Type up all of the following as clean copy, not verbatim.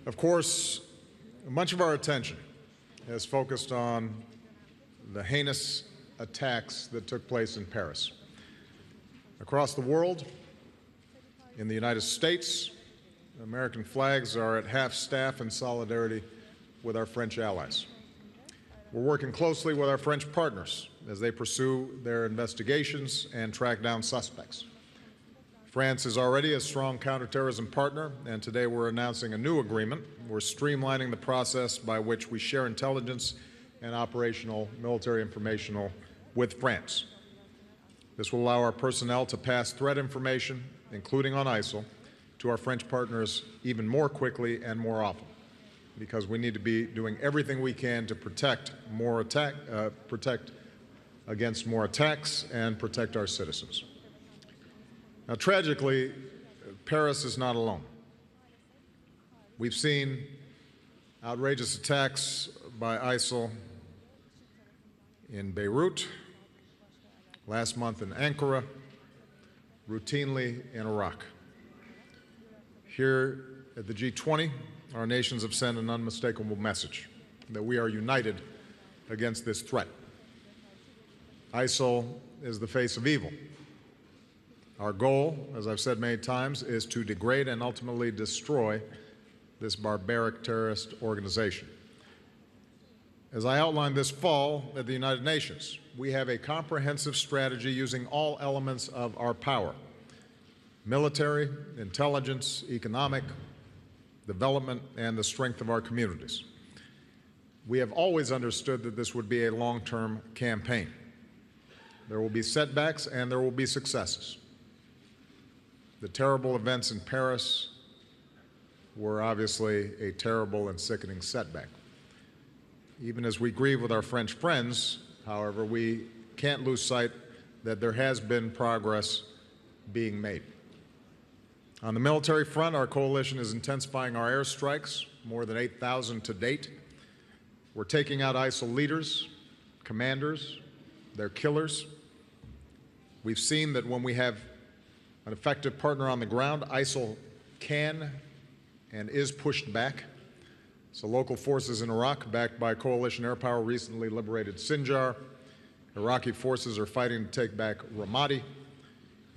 Of course, much of our attention is focused on the heinous attacks that took place in Paris. Across the world, in the United States, American flags are at half-staff in solidarity with our French allies. We're working closely with our French partners as they pursue their investigations and track down suspects. France is already a strong counterterrorism partner, and today we're announcing a new agreement. We're streamlining the process by which we share intelligence and operational military information with France. This will allow our personnel to pass threat information, including on ISIL, to our French partners even more quickly and more often, because we need to be doing everything we can to protect against more attacks and protect our citizens. Now, tragically, Paris is not alone. We've seen outrageous attacks by ISIL in Beirut, last month in Ankara, routinely in Iraq. Here at the G20, our nations have sent an unmistakable message that we are united against this threat. ISIL is the face of evil. Our goal, as I've said many times, is to degrade and ultimately destroy this barbaric terrorist organization. As I outlined this fall at the United Nations, we have a comprehensive strategy using all elements of our power: military, intelligence, economic, development, and the strength of our communities. We have always understood that this would be a long-term campaign. There will be setbacks and there will be successes. The terrible events in Paris were obviously a terrible and sickening setback. Even as we grieve with our French friends, however, we can't lose sight that there has been progress being made. On the military front, our coalition is intensifying our airstrikes, more than 8,000 to date. We're taking out ISIL leaders, commanders, their killers. We've seen that when we have an effective partner on the ground, ISIL can and is pushed back. So local forces in Iraq, backed by coalition air power, recently liberated Sinjar. Iraqi forces are fighting to take back Ramadi.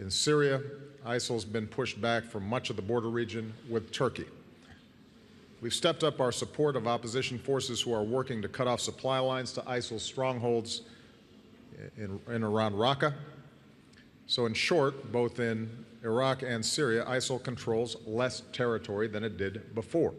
In Syria, ISIL's been pushed back from much of the border region with Turkey. We've stepped up our support of opposition forces who are working to cut off supply lines to ISIL's strongholds in around Raqqa. So in short, both in Iraq and Syria, ISIL controls less territory than it did before.